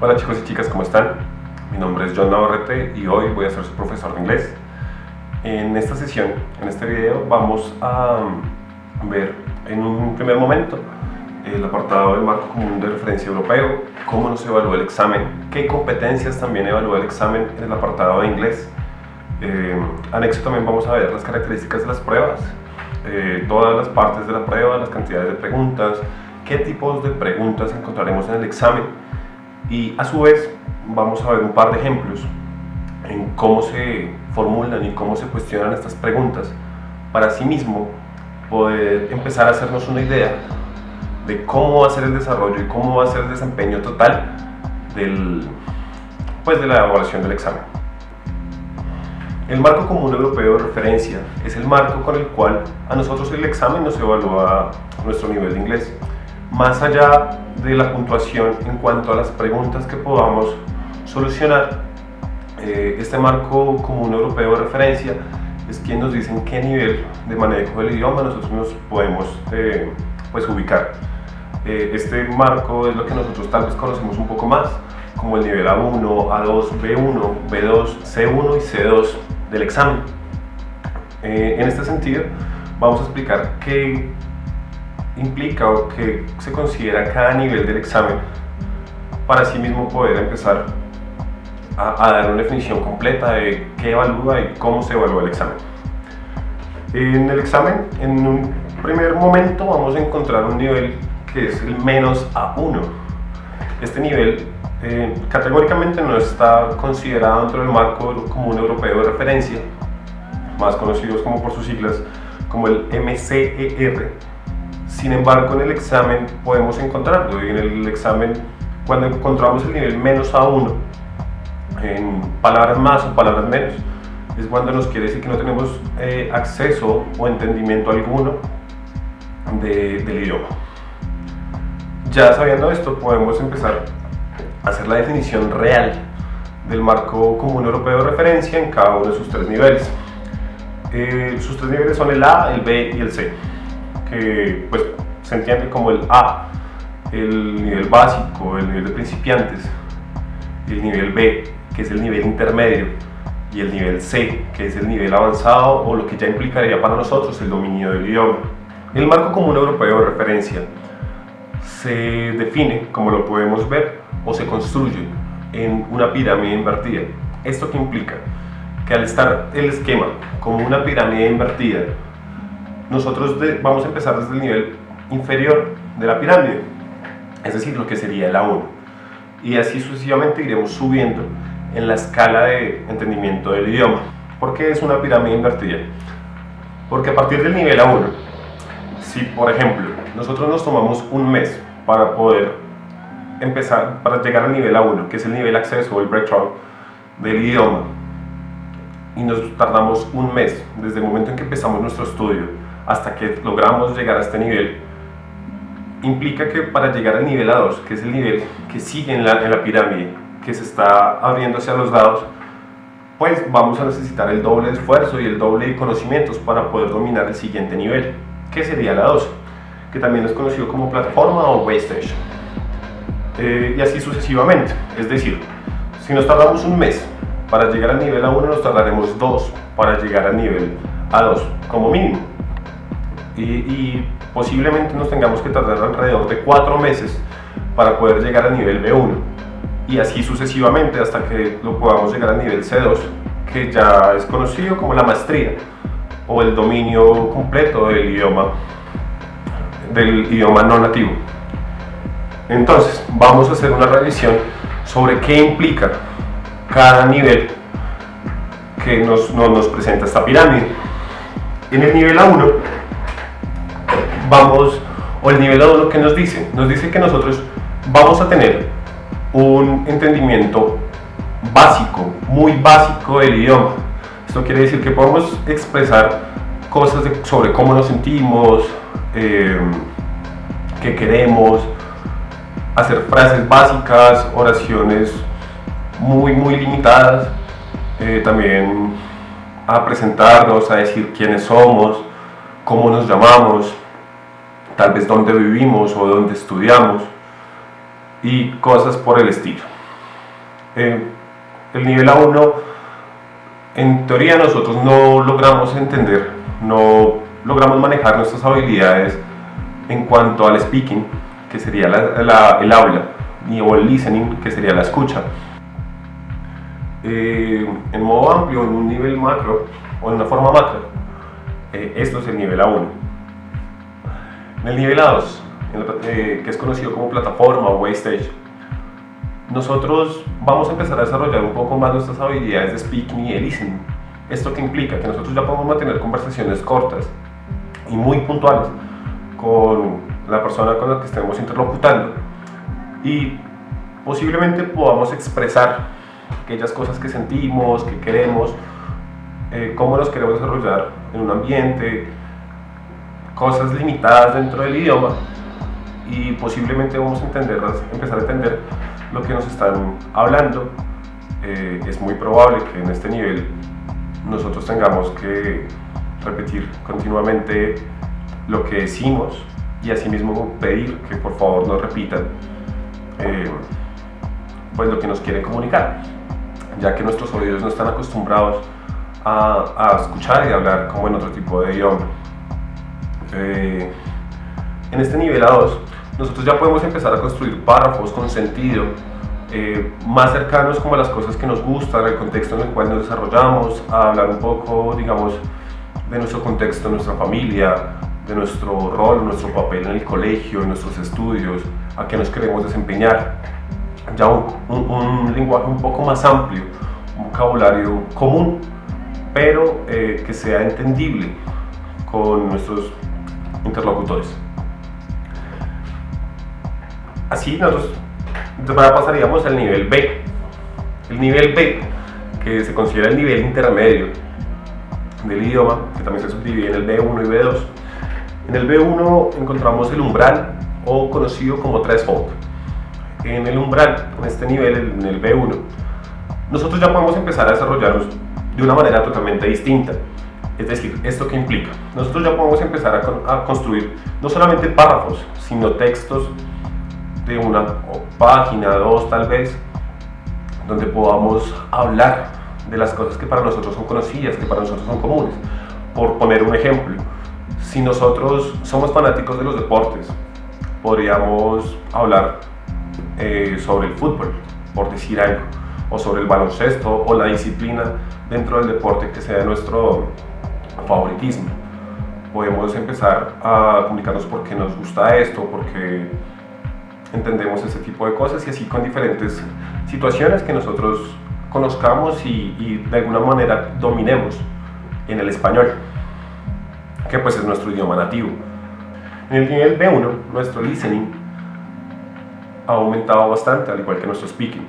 Hola chicos y chicas, ¿cómo están? Mi nombre es John Navarrete y hoy voy a ser su profesor de inglés. En esta sesión, en este video, vamos a ver en un primer momento el apartado del marco común de referencia europeo, cómo nos evalúa el examen, qué competencias también evalúa el examen en el apartado de inglés. Anexo también vamos a ver las características de las pruebas, todas las partes de la prueba, las cantidades de preguntas, qué tipos de preguntas encontraremos en el examen y a su vez vamos a ver un par de ejemplos en cómo se formulan y cómo se cuestionan estas preguntas para asimismo poder empezar a hacernos una idea de cómo va a ser el desarrollo y cómo va a ser el desempeño total de la evaluación del examen. El marco común europeo de referencia es el marco con el cual a nosotros el examen nos evalúa nuestro nivel de inglés. Más allá de la puntuación en cuanto a las preguntas que podamos solucionar, este marco común europeo de referencia es quien nos dice en qué nivel de manejo del idioma nosotros nos podemos ubicar. Este marco es lo que nosotros tal vez conocemos un poco más como el nivel A1, A2, B1, B2, C1 y C2 del examen. En este sentido vamos a explicar qué implica o qué se considera cada nivel del examen para así mismo poder empezar a dar una definición completa de qué evalúa y cómo se evalúa el examen. En el examen, en un primer momento vamos a encontrar un nivel que es el menos A1. Este nivel categóricamente no está considerado dentro del marco común europeo de referencia, más conocidos como por sus siglas como el MCER. Sin embargo, en el examen podemos encontrarlo, y en el examen, cuando encontramos el nivel menos A1, en palabras más o palabras menos, es cuando nos quiere decir que no tenemos acceso o entendimiento alguno del idioma. Ya sabiendo esto, podemos empezar a hacer la definición real del marco común europeo de referencia en cada uno de sus tres niveles. Sus tres niveles son el A, el B y el C, que pues se entiende como el A, el nivel básico, el nivel de principiantes, el nivel B, que es el nivel intermedio, y el nivel C, que es el nivel avanzado o lo que ya implicaría para nosotros el dominio del idioma. El marco común europeo de referencia se define, como lo podemos ver, o se construye en una pirámide invertida. ¿Esto qué implica? Que al estar el esquema como una pirámide invertida, nosotros vamos a empezar desde el nivel inferior de la pirámide, es decir, lo que sería el A1, y así sucesivamente iremos subiendo en la escala de entendimiento del idioma. ¿Por qué es una pirámide invertida? Porque a partir del nivel A1, si por ejemplo nosotros nos tomamos un mes para poder empezar, para llegar al nivel A1, que es el nivel acceso o el breakthrough del idioma, y nos tardamos un mes desde el momento en que empezamos nuestro estudio hasta que logramos llegar a este nivel, implica que para llegar al nivel A2, que es el nivel que sigue en la pirámide, que se está abriendo hacia los lados, pues vamos a necesitar el doble de esfuerzo y el doble de conocimientos para poder dominar el siguiente nivel, que sería la 2, que también es conocido como plataforma o way station. Y así sucesivamente, es decir, si nos tardamos un mes para llegar al nivel A1, nos tardaremos 2 para llegar al nivel A2 como mínimo, y posiblemente nos tengamos que tardar alrededor de 4 meses para poder llegar al nivel B1, y así sucesivamente hasta que lo podamos llegar al nivel C2, que ya es conocido como la maestría o el dominio completo del idioma no nativo. Entonces vamos a hacer una revisión sobre qué implica cada nivel que nos presenta esta pirámide. En el nivel A1 el nivel A1 que nos dice que nosotros vamos a tener un entendimiento básico, muy básico del idioma. Esto quiere decir que podemos expresar cosas sobre cómo nos sentimos, qué queremos, hacer frases básicas, oraciones muy limitadas, también a presentarnos, a decir quiénes somos, cómo nos llamamos, tal vez dónde vivimos o dónde estudiamos y cosas por el estilo. Eh, el nivel A1, en teoría nosotros no logramos entender, no logramos manejar nuestras habilidades en cuanto al speaking, que sería el habla, o el listening, que sería la escucha. En modo amplio, en un nivel macro o en una forma macro, esto es el nivel A1. En el nivel A2, que es conocido como plataforma o way stage, nosotros vamos a empezar a desarrollar un poco más nuestras habilidades de speaking y de listening. ¿Esto qué implica? Que nosotros ya podemos mantener conversaciones cortas y muy puntuales con la persona con la que estemos interlocutando, y posiblemente podamos expresar aquellas cosas que sentimos, que queremos, cómo nos queremos desarrollar en un ambiente, cosas limitadas dentro del idioma, y posiblemente vamos a empezar a entender lo que nos están hablando. Es muy probable que en este nivel nosotros tengamos que repetir continuamente lo que decimos y asimismo pedir que por favor nos repitan pues lo que nos quieren comunicar, ya que nuestros oídos no están acostumbrados a escuchar y hablar como en otro tipo de idioma. En este nivel A2 nosotros ya podemos empezar a construir párrafos con sentido, más cercanos como a las cosas que nos gustan, el contexto en el cual nos desarrollamos, a hablar un poco, digamos, de nuestro contexto, nuestra familia, de nuestro rol, nuestro papel en el colegio, en nuestros estudios, a qué nos queremos desempeñar. Ya un lenguaje un poco más amplio, un vocabulario común, pero que sea entendible con nuestros interlocutores. Así nosotros pasaríamos al nivel B. El nivel B, que se considera el nivel intermedio del idioma, que también se subdivide en el B1 y B2. En el B1 encontramos el umbral, o conocido como threshold. En el umbral, en este nivel, en el B1, nosotros ya podemos empezar a desarrollarnos de una manera totalmente distinta. Es decir, ¿esto qué implica? Nosotros ya podemos empezar a construir no solamente párrafos, sino textos de una página, dos tal vez, donde podamos hablar de las cosas que para nosotros son conocidas, que para nosotros son comunes. Por poner un ejemplo, si nosotros somos fanáticos de los deportes, podríamos hablar sobre el fútbol, por decir algo, o sobre el baloncesto o la disciplina dentro del deporte que sea nuestro favoritismo. Podemos empezar a comunicarnos por qué nos gusta esto, porque entendemos ese tipo de cosas, y así con diferentes situaciones que nosotros conozcamos y de alguna manera dominemos en el español, que pues es nuestro idioma nativo. En el nivel B1, nuestro listening ha aumentado bastante, al igual que nuestro speaking.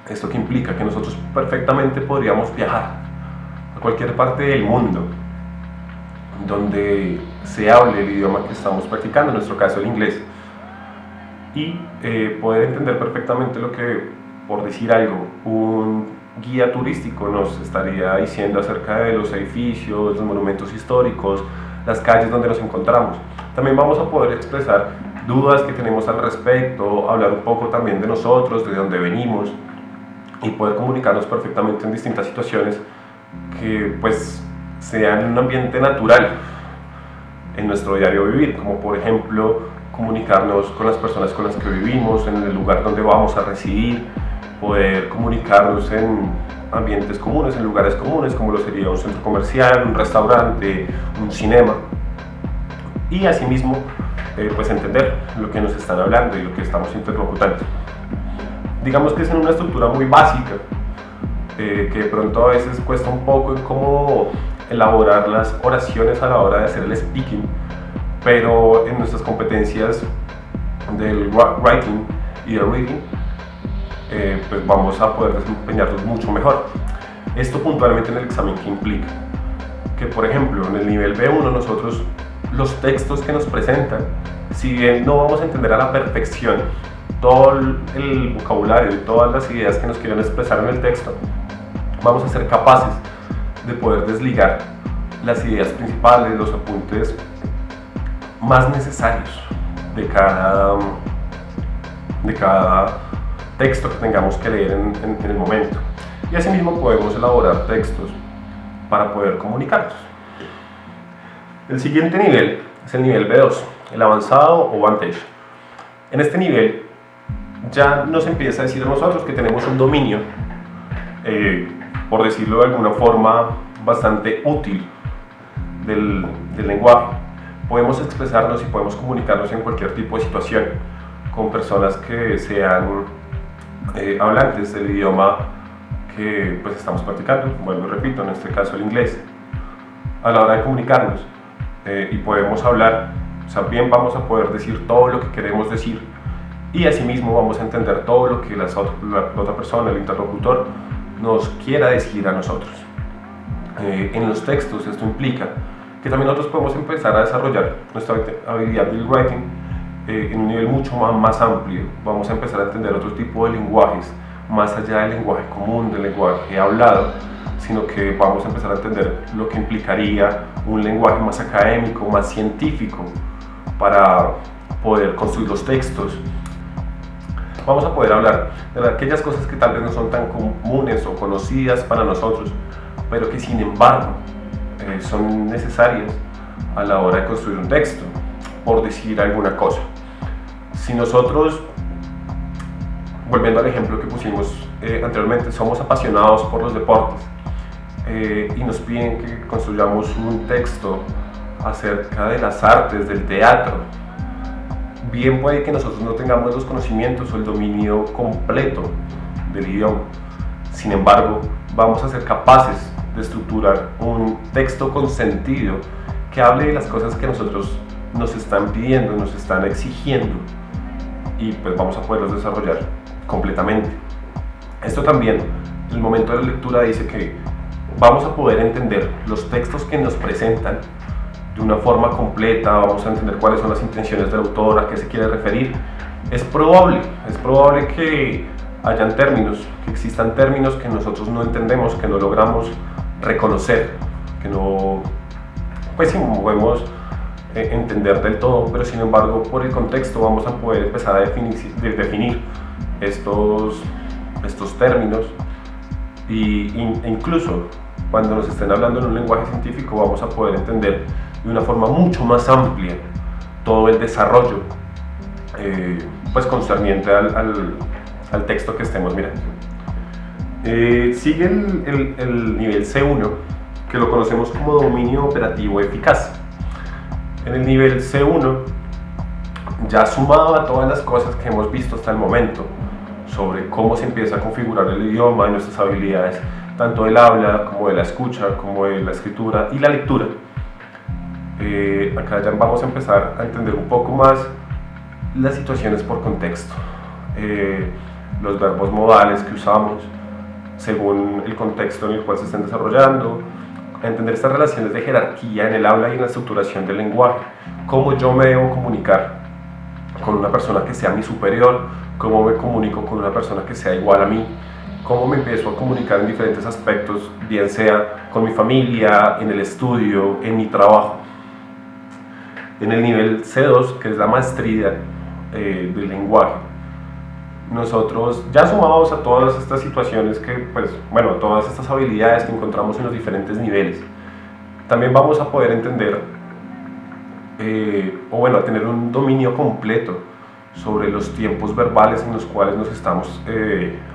Esto que implica que nosotros perfectamente podríamos viajar a cualquier parte del mundo donde se hable el idioma que estamos practicando, en nuestro caso el inglés, y poder entender perfectamente lo que, por decir algo, un guía turístico nos estaría diciendo acerca de los edificios, los monumentos históricos, las calles donde nos encontramos. También vamos a poder expresar dudas que tenemos al respecto, hablar un poco también de nosotros, de dónde venimos, y poder comunicarnos perfectamente en distintas situaciones que pues sean en un ambiente natural en nuestro diario vivir, como por ejemplo comunicarnos con las personas con las que vivimos, en el lugar donde vamos a residir, poder comunicarnos en ambientes comunes, en lugares comunes, como lo sería un centro comercial, un restaurante, un cinema, y asimismo pues entender lo que nos están hablando y lo que estamos interlocutando. Digamos que es en una estructura muy básica, que de pronto a veces cuesta un poco en cómo elaborar las oraciones a la hora de hacer el speaking, pero en nuestras competencias del writing y del reading pues vamos a poder desempeñarnos mucho mejor. Esto puntualmente en el examen, que implica que, por ejemplo, en el nivel B1 nosotros los textos que nos presentan, si bien no vamos a entender a la perfección todo el vocabulario y todas las ideas que nos quieren expresar en el texto, vamos a ser capaces de poder desligar las ideas principales, los apuntes más necesarios de cada texto que tengamos que leer en el momento. Y asimismo podemos elaborar textos para poder comunicarnos. El siguiente nivel es el nivel B2, el avanzado o Vantage. En este nivel ya nos empieza a decir a nosotros que tenemos un dominio, por decirlo de alguna forma, bastante útil del lenguaje. Podemos expresarnos y podemos comunicarnos en cualquier tipo de situación con personas que sean hablantes del idioma que pues estamos practicando. Bueno, repito, en este caso el inglés. A la hora de comunicarnos y podemos hablar, o sea, bien vamos a poder decir todo lo que queremos decir y asimismo vamos a entender todo lo que la otra persona, el interlocutor, nos quiera decir a nosotros. En los textos esto implica que también nosotros podemos empezar a desarrollar nuestra habilidad del writing en un nivel mucho más amplio. Vamos a empezar a entender otro tipo de lenguajes, más allá del lenguaje común, del lenguaje hablado, sino que vamos a empezar a entender lo que implicaría un lenguaje más académico, más científico, para poder construir los textos. Vamos a poder hablar de aquellas cosas que tal vez no son tan comunes o conocidas para nosotros, pero que sin embargo son necesarias a la hora de construir un texto, por decir alguna cosa. Si nosotros, volviendo al ejemplo que pusimos anteriormente, somos apasionados por los deportes y nos piden que construyamos un texto acerca de las artes, del teatro, bien puede que nosotros no tengamos los conocimientos o el dominio completo del idioma. Sin embargo, vamos a ser capaces de estructurar un texto con sentido que hable de las cosas que nosotros nos están pidiendo, nos están exigiendo, y pues vamos a poderlos desarrollar completamente. Esto también, en el momento de la lectura, dice que vamos a poder entender los textos que nos presentan de una forma completa, vamos a entender cuáles son las intenciones del autor, a qué se quiere referir. Es probable que hayan términos, que existan términos que nosotros no entendemos, que no logramos reconocer, que no podemos entender del todo, pero sin embargo por el contexto vamos a poder empezar a definir estos términos e incluso cuando nos estén hablando en un lenguaje científico vamos a poder entender de una forma mucho más amplia todo el desarrollo concerniente al texto que estemos mirando. Sigue el nivel C1, que lo conocemos como dominio operativo eficaz. En el nivel C1, ya sumado a todas las cosas que hemos visto hasta el momento sobre cómo se empieza a configurar el idioma y nuestras habilidades, tanto del habla como de la escucha, como de la escritura y la lectura, acá ya vamos a empezar a entender un poco más las situaciones por contexto, los verbos modales que usamos según el contexto en el cual se estén desarrollando, entender estas relaciones de jerarquía en el habla y en la estructuración del lenguaje, cómo yo me debo comunicar con una persona que sea mi superior, cómo me comunico con una persona que sea igual a mí, cómo me empiezo a comunicar en diferentes aspectos, bien sea con mi familia, en el estudio, en mi trabajo. En el nivel C2, que es la maestría del lenguaje, nosotros ya sumados a todas estas situaciones todas estas habilidades que encontramos en los diferentes niveles, también vamos a poder entender a tener un dominio completo sobre los tiempos verbales en los cuales nos estamos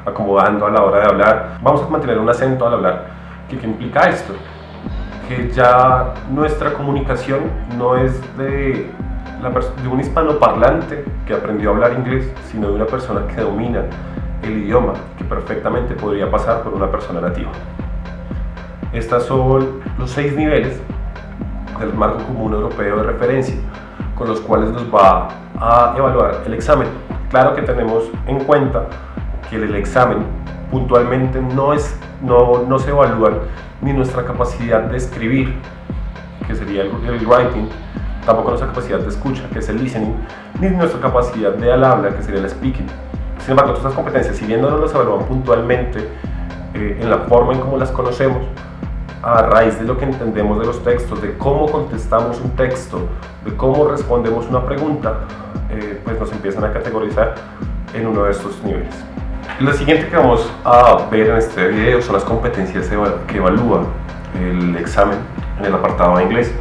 acomodando a la hora de hablar. Vamos a mantener un acento al hablar. ¿Qué implica esto? Que ya nuestra comunicación no es de un hispanoparlante que aprendió a hablar inglés, sino de una persona que domina el idioma, que perfectamente podría pasar por una persona nativa. Estos son los 6 niveles del marco común europeo de referencia, con los cuales nos va a evaluar el examen. Claro que tenemos en cuenta que el examen puntualmente no se evalúa ni nuestra capacidad de escribir, que sería el writing, tampoco nuestra capacidad de escucha, que es el listening, ni nuestra capacidad de habla, que sería el speaking. Sin embargo, todas estas competencias, si bien no nos las evalúan puntualmente en la forma en cómo las conocemos, a raíz de lo que entendemos de los textos, de cómo contestamos un texto, de cómo respondemos una pregunta, nos empiezan a categorizar en uno de estos niveles. Lo siguiente que vamos a ver en este video son las competencias que evalúa el examen en el apartado de inglés.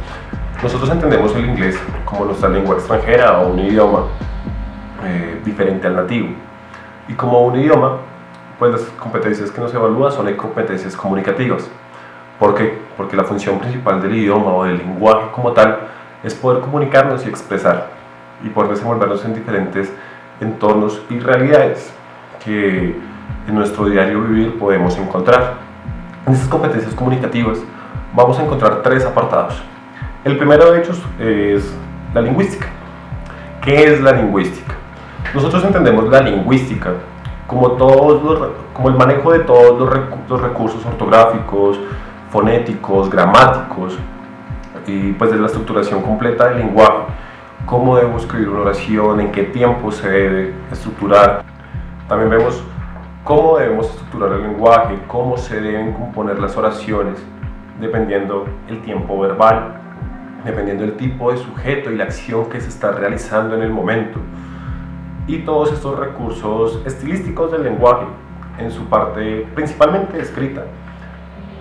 Nosotros entendemos el inglés como nuestra lengua extranjera o un idioma diferente al nativo. Y como un idioma, pues las competencias que nos evalúa son competencias comunicativas. ¿Por qué? Porque la función principal del idioma o del lenguaje como tal es poder comunicarnos y expresar y poder desenvolvernos en diferentes entornos y realidades que en nuestro diario vivir podemos encontrar. En estas competencias comunicativas vamos a encontrar tres apartados. El primero de ellos es la lingüística. ¿Qué es la lingüística? Nosotros entendemos la lingüística como el manejo de todos los recursos ortográficos, fonéticos, gramáticos y pues de la estructuración completa del lenguaje. Cómo debemos escribir una oración, en qué tiempo se debe estructurar. También vemos cómo debemos estructurar el lenguaje, cómo se deben componer las oraciones, dependiendo el tiempo verbal, dependiendo del tipo de sujeto y la acción que se está realizando en el momento. Y todos estos recursos estilísticos del lenguaje, en su parte principalmente escrita,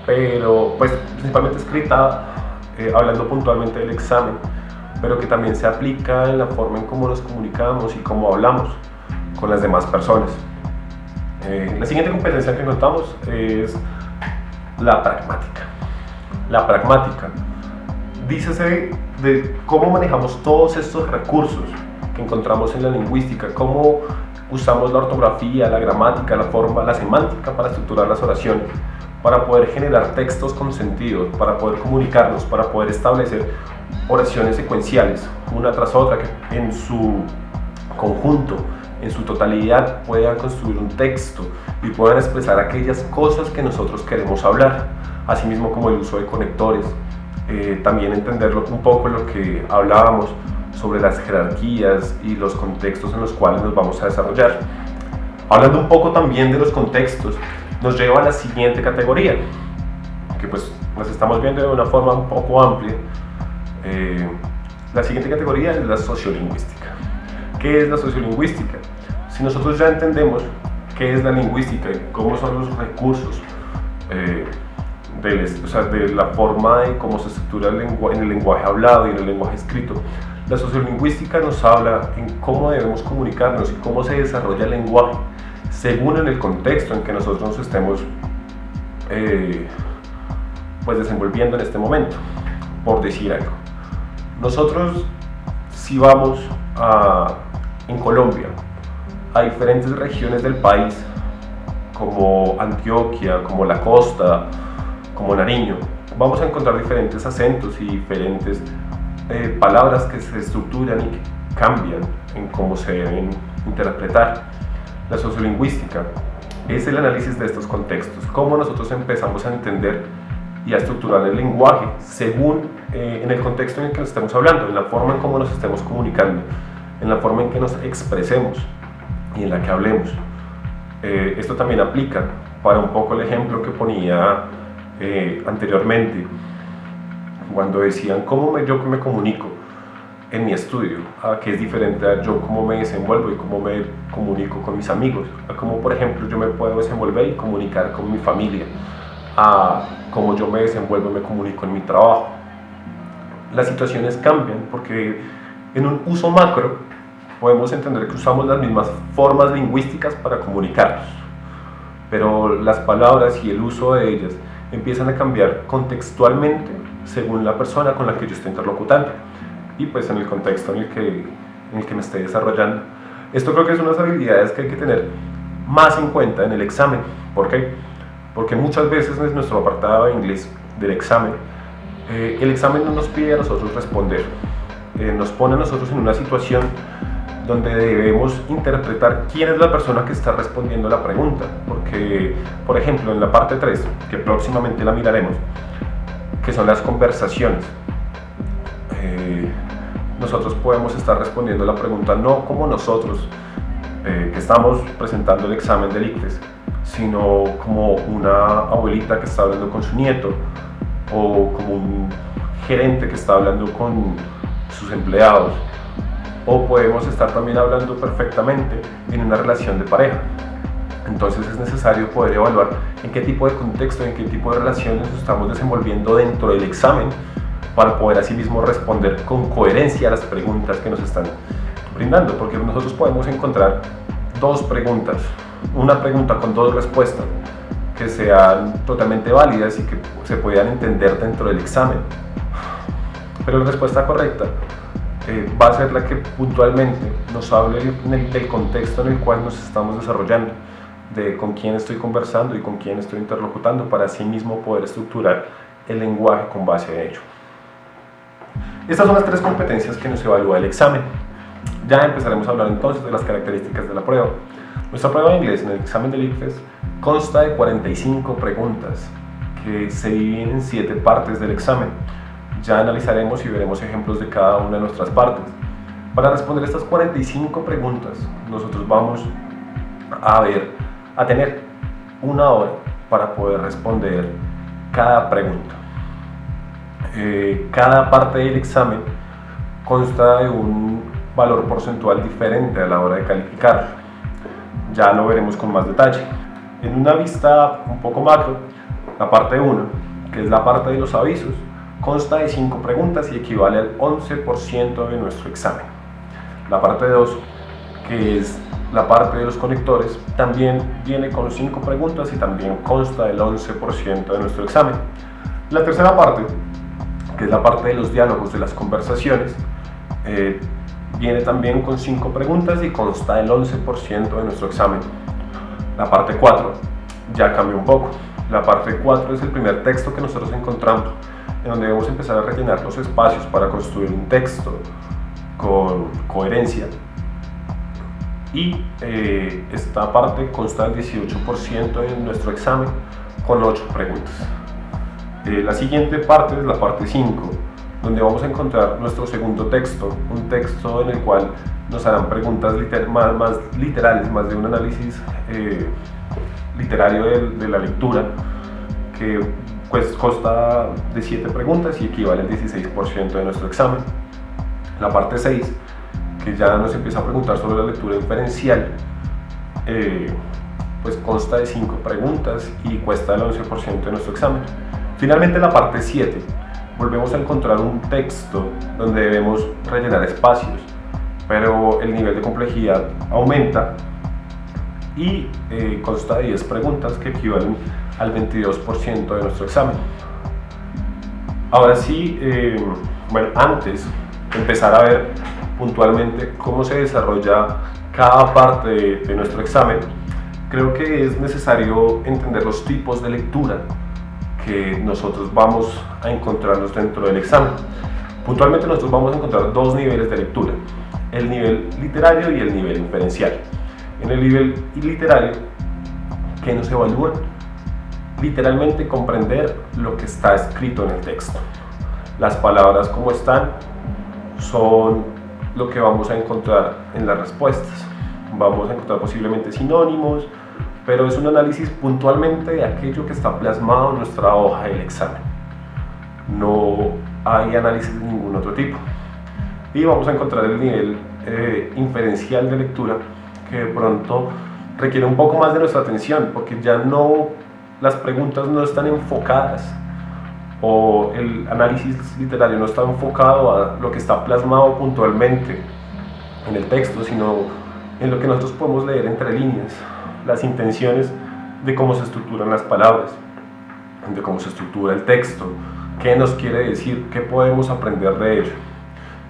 pero pues principalmente escrita, hablando puntualmente del examen, pero que también se aplica en la forma en cómo nos comunicamos y cómo hablamos con las demás personas. La siguiente competencia que notamos es la pragmática. La pragmática, dícese de cómo manejamos todos estos recursos que encontramos en la lingüística, cómo usamos la ortografía, la gramática, la forma, la semántica para estructurar las oraciones, para poder generar textos con sentido, para poder comunicarnos, para poder establecer oraciones secuenciales, una tras otra, que en su conjunto, en su totalidad, puedan construir un texto y puedan expresar aquellas cosas que nosotros queremos hablar, asimismo como el uso de conectores. También entenderlo un poco lo que hablábamos sobre las jerarquías y los contextos en los cuales nos vamos a desarrollar. Hablando un poco también de los contextos, nos lleva a la siguiente categoría, que pues nos estamos viendo de una forma un poco amplia. La siguiente categoría es la sociolingüística. ¿Qué es la sociolingüística? Si nosotros ya entendemos qué es la lingüística y cómo son los recursos de la forma de cómo se estructura en el lenguaje hablado y en el lenguaje escrito, la sociolingüística nos habla en cómo debemos comunicarnos y cómo se desarrolla el lenguaje según en el contexto en que nosotros nos estemos pues desenvolviendo en este momento. Por decir algo, nosotros si vamos en Colombia a diferentes regiones del país, como Antioquia, como la costa, como Nariño, vamos a encontrar diferentes acentos y diferentes palabras que se estructuran y que cambian en cómo se deben interpretar. La sociolingüística es el análisis de estos contextos, cómo nosotros empezamos a entender y a estructurar el lenguaje según en el contexto en el que nos estemos hablando, en la forma en cómo nos estemos comunicando, en la forma en que nos expresemos y en la que hablemos. Esto también aplica para un poco el ejemplo que ponía anteriormente, cuando decían cómo yo me comunico en mi estudio, a que es diferente a yo cómo me desenvuelvo y cómo me comunico con mis amigos, a cómo por ejemplo yo me puedo desenvolver y comunicar con mi familia, a cómo yo me desenvuelvo y me comunico en mi trabajo. Las situaciones cambian porque en un uso macro podemos entender que usamos las mismas formas lingüísticas para comunicarnos, pero las palabras y el uso de ellas empiezan a cambiar contextualmente según la persona con la que yo estoy interlocutando y pues en el contexto en el que me esté desarrollando. Esto creo que es unas habilidades que hay que tener más en cuenta en el examen. ¿Por qué? Porque muchas veces en nuestro apartado de inglés del examen, el examen no nos pide a nosotros responder, nos pone a nosotros en una situación donde debemos interpretar quién es la persona que está respondiendo la pregunta, porque, por ejemplo, en la parte 3, que próximamente la miraremos, que son las conversaciones, nosotros podemos estar respondiendo la pregunta no como nosotros, que estamos presentando el examen del ICFES, sino como una abuelita que está hablando con su nieto, o como un gerente que está hablando con sus empleados, o podemos estar también hablando perfectamente en una relación de pareja. Entonces es necesario poder evaluar en qué tipo de contexto, en qué tipo de relaciones nos estamos desenvolviendo dentro del examen para poder asimismo responder con coherencia a las preguntas que nos están brindando, porque nosotros podemos encontrar dos preguntas, una pregunta con dos respuestas que sean totalmente válidas y que se puedan entender dentro del examen, pero la respuesta correcta va a ser la que puntualmente nos hable del contexto en el cual nos estamos desarrollando, de con quién estoy conversando y con quién estoy interlocutando, para así mismo poder estructurar el lenguaje con base a ello. Estas son las tres competencias que nos evalúa el examen. Ya empezaremos a hablar entonces de las características de la prueba. Nuestra prueba de inglés en el examen del ICFES consta de 45 preguntas que se dividen en 7 partes del examen. Ya analizaremos y veremos ejemplos de cada una de nuestras partes. Para responder estas 45 preguntas, nosotros vamos a tener una hora para poder responder cada pregunta. Cada parte del examen consta de un valor porcentual diferente a la hora de calificar. Ya lo veremos con más detalle. En una vista un poco macro, la parte 1, que es la parte de los avisos, consta de 5 preguntas y equivale al 11% de nuestro examen. La parte 2, que es la parte de los conectores, también viene con 5 preguntas y también consta del 11% de nuestro examen. La tercera parte, que es la parte de los diálogos, de las conversaciones, viene también con 5 preguntas y consta del 11% de nuestro examen. La parte 4 ya cambia un poco. La parte 4 es el primer texto que nosotros encontramos, en donde debemos empezar a rellenar los espacios para construir un texto con coherencia. Y esta parte consta del 18% de nuestro examen con 8 preguntas. La siguiente parte es la parte 5, donde vamos a encontrar nuestro segundo texto, un texto en el cual nos harán preguntas más literales, más de un análisis literario de la lectura, que pues consta de 7 preguntas y equivale al 16% de nuestro examen. La parte 6, que ya nos empieza a preguntar sobre la lectura inferencial, pues consta de 5 preguntas y cuesta el 11% de nuestro examen. Finalmente, la parte 7, volvemos a encontrar un texto donde debemos rellenar espacios, pero el nivel de complejidad aumenta y consta de 10 preguntas que equivalen al 22% de nuestro examen. Ahora sí, antes de empezar a ver puntualmente cómo se desarrolla cada parte de nuestro examen, creo que es necesario entender los tipos de lectura que nosotros vamos a encontrarnos dentro del examen. Puntualmente nosotros vamos a encontrar 2 niveles de lectura, el nivel literario y el nivel inferencial. En el nivel literario, que nos evalúa literalmente comprender lo que está escrito en el texto. Las palabras como están son lo que vamos a encontrar en las respuestas. Vamos a encontrar posiblemente sinónimos, pero es un análisis puntualmente de aquello que está plasmado en nuestra hoja del examen. No hay análisis de ningún otro tipo. Y vamos a encontrar el nivel inferencial de lectura, que de pronto requiere un poco más de nuestra atención, porque ya no, las preguntas no están enfocadas, o el análisis literario no está enfocado a lo que está plasmado puntualmente en el texto, sino en lo que nosotros podemos leer entre líneas, las intenciones de cómo se estructuran las palabras, de cómo se estructura el texto, qué nos quiere decir, qué podemos aprender de ello,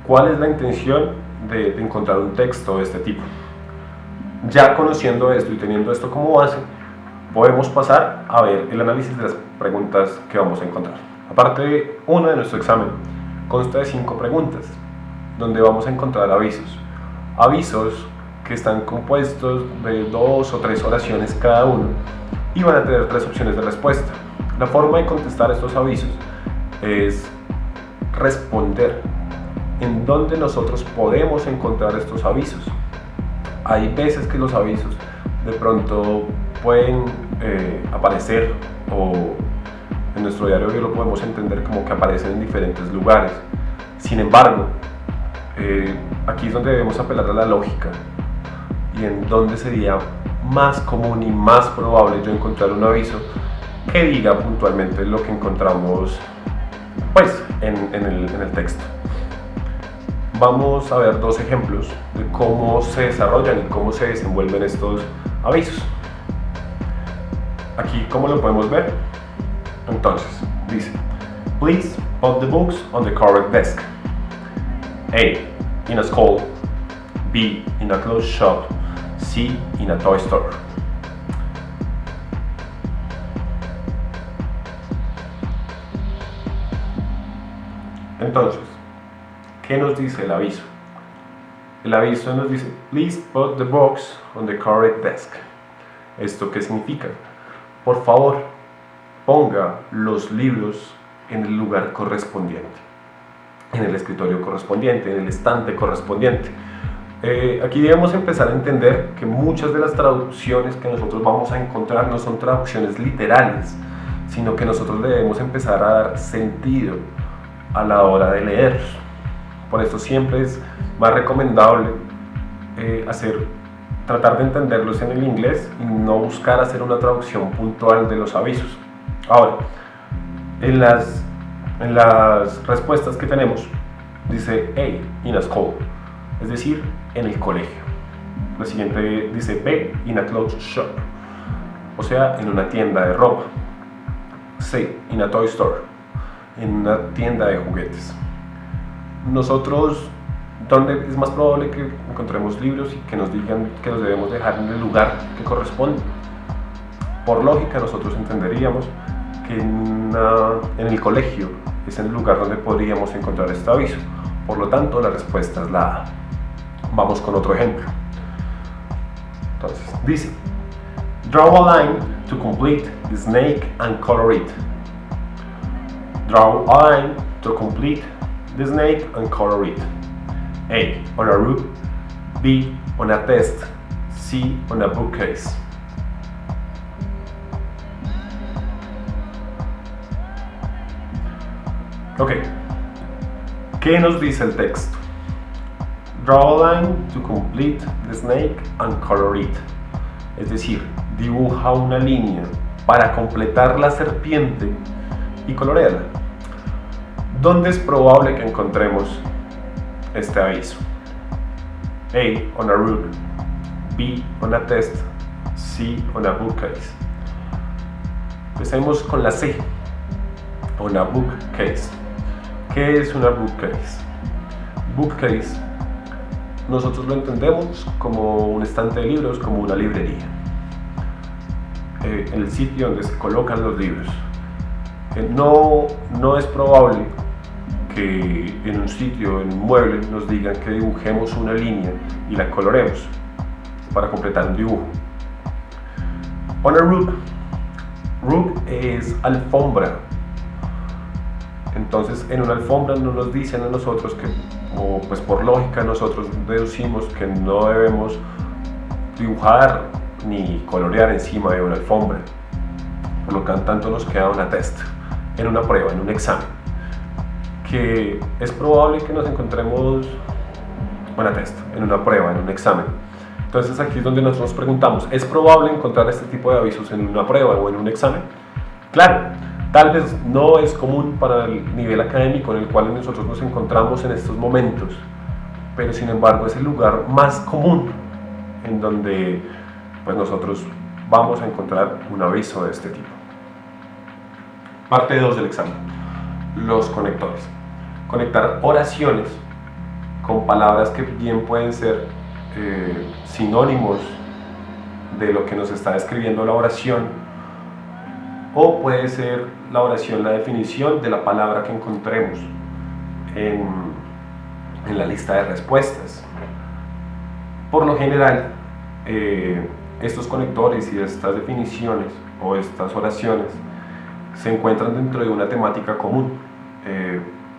cuál es la intención de encontrar un texto de este tipo. Ya conociendo esto y teniendo esto como base, podemos pasar a ver el análisis de las preguntas que vamos a encontrar. La parte 1 de nuestro examen consta de 5 preguntas, donde vamos a encontrar avisos. Avisos que están compuestos de 2 o 3 oraciones cada uno y van a tener 3 opciones de respuesta. La forma de contestar estos avisos es responder en dónde nosotros podemos encontrar estos avisos. Hay veces que los avisos de pronto pueden aparecer, o en nuestro diario lo podemos entender como que aparecen en diferentes lugares. Sin embargo, aquí es donde debemos apelar a la lógica y en dónde sería más común y más probable yo encontrar un aviso que diga puntualmente lo que encontramos pues en el texto. Vamos a ver dos ejemplos de cómo se desarrollan y cómo se desenvuelven estos avisos. Aquí, ¿cómo lo podemos ver? Entonces, dice: Please put the books on the correct desk. A. In a school. B. In a clothes shop. C. In a toy store. Entonces, ¿qué nos dice el aviso? El aviso nos dice: Please put the books on the correct desk. ¿Esto qué significa? Por favor, ponga los libros en el lugar correspondiente, en el escritorio correspondiente, en el estante correspondiente. Aquí debemos empezar a entender que muchas de las traducciones que nosotros vamos a encontrar no son traducciones literales, sino que nosotros debemos empezar a dar sentido a la hora de leer. Por eso siempre es más recomendable tratar de entenderlos en el inglés y no buscar hacer una traducción puntual de los avisos. Ahora, en las respuestas que tenemos, dice A, in a school, es decir, en el colegio. La siguiente dice B, in a clothes shop, o sea, en una tienda de ropa. C, in a toy store, en una tienda de juguetes. Nosotros, ¿dónde es más probable que encontremos libros y que nos digan que los debemos dejar en el lugar que corresponde? Por lógica, nosotros entenderíamos que en el colegio es el lugar donde podríamos encontrar este aviso. Por lo tanto, la respuesta es la A. Vamos con otro ejemplo. Entonces, dice: Draw a line to complete the snake and color it. Draw a line to complete the snake and color it. A. On a roof. B. On a desk. C. On a bookcase. Ok. ¿Qué nos dice el texto? Draw a line to complete the snake and color it. Es decir, dibuja una línea para completar la serpiente y colorearla. ¿Dónde es probable que encontremos este aviso? A. On a roof. B. On a desk. C. On a bookcase. Empecemos con la C. On a bookcase. ¿Qué es una bookcase? Bookcase, nosotros lo entendemos como un estante de libros, como una librería. El sitio donde se colocan los libros. No es probable que en un sitio, en un mueble, nos digan que dibujemos una línea y la coloremos para completar un dibujo. On a rug. Rug es alfombra. Entonces, en una alfombra no nos dicen a nosotros que, o pues por lógica nosotros deducimos que no debemos dibujar ni colorear encima de una alfombra. Por lo tanto, nos queda una test en una prueba, en un examen, que es probable que nos encontremos una test, en una prueba, en un examen. Entonces aquí es donde nosotros nos preguntamos, ¿es probable encontrar este tipo de avisos en una prueba o en un examen? Claro, tal vez no es común para el nivel académico en el cual nosotros nos encontramos en estos momentos, pero sin embargo es el lugar más común en donde pues nosotros vamos a encontrar un aviso de este tipo. Parte 2 del examen, los conectores. Conectar oraciones con palabras que bien pueden ser sinónimos de lo que nos está describiendo la oración, o puede ser la oración la definición de la palabra que encontremos en la lista de respuestas. Por lo general, estos conectores y estas definiciones o estas oraciones se encuentran dentro de una temática común.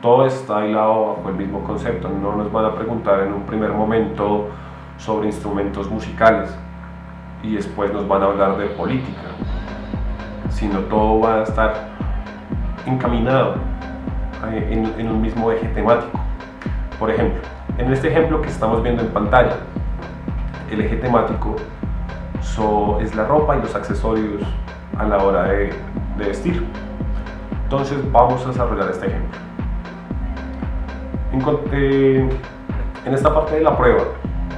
Todo está hilado bajo el mismo concepto. No nos van a preguntar en un primer momento sobre instrumentos musicales y después nos van a hablar de política, sino todo va a estar encaminado en un mismo eje temático. Por ejemplo, en este ejemplo que estamos viendo en pantalla, el eje temático es la ropa y los accesorios a la hora de vestir. Entonces vamos a desarrollar este ejemplo. En esta parte de la prueba,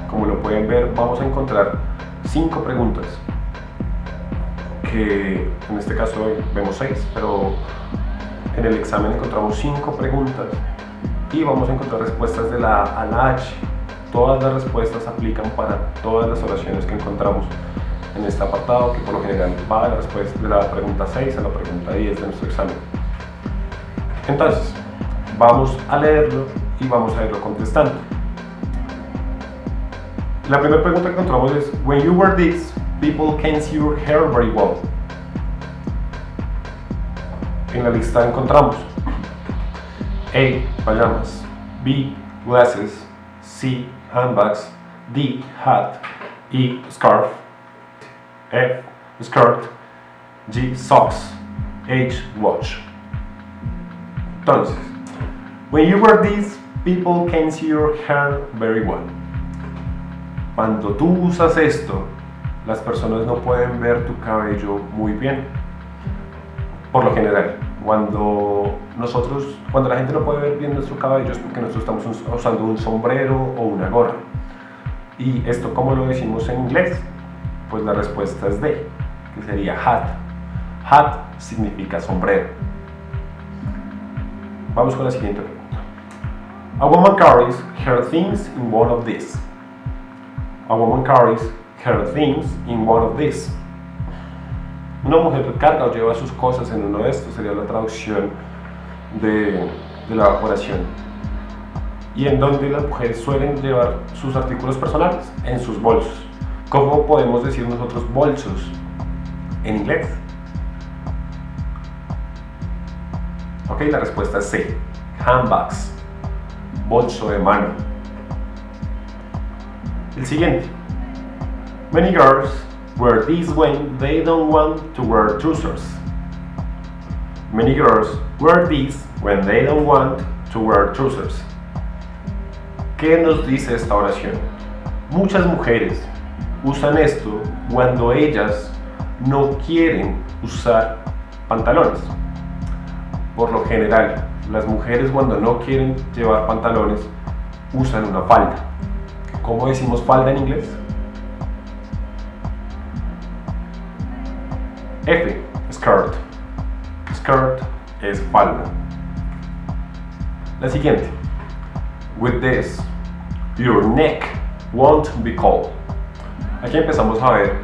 como lo pueden ver, vamos a encontrar 5 preguntas, que en este caso vemos 6, pero en el examen encontramos 5 preguntas y vamos a encontrar respuestas de la A a la H. Todas las respuestas aplican para todas las oraciones que encontramos en este apartado, que por lo general va de la respuesta de la pregunta 6 a la pregunta 10 de nuestro examen. Entonces, vamos a leerlo y vamos a irlo contestando. La primera pregunta que encontramos es: When you wear this, people can see your hair very well. En la lista encontramos A. Pajamas, B. Glasses, C. Handbags, D. Hat, E. Scarf, F. Skirt, G. Socks, H. Watch. Entonces, when you wear this, people can see your hair very well. Cuando tú usas esto, las personas no pueden ver tu cabello muy bien. Por lo general, cuando la gente no puede ver bien nuestro cabello es porque nosotros estamos usando un sombrero o una gorra. ¿Y esto cómo lo decimos en inglés? Pues la respuesta es D, que sería hat. Hat significa sombrero. Vamos con la siguiente pregunta. A woman carries her things in one of these. A woman carries her things in one of these. Una mujer carga o lleva sus cosas en uno de estos, sería la traducción de la oración. ¿Y en dónde las mujeres suelen llevar sus artículos personales? En sus bolsos. ¿Cómo podemos decir nosotros bolsos en inglés? Ok, la respuesta es C. Handbags, bolso de mano. El siguiente. Many girls wear these when they don't want to wear trousers. Many girls wear these when they don't want to wear trousers. ¿Qué nos dice esta oración? Muchas mujeres usan esto cuando ellas no quieren usar pantalones. Por lo general, las mujeres cuando no quieren llevar pantalones usan una falda. ¿Cómo decimos falda en inglés? F. Skirt. Skirt es falda. La siguiente. With this, your neck won't be cold. Aquí empezamos a ver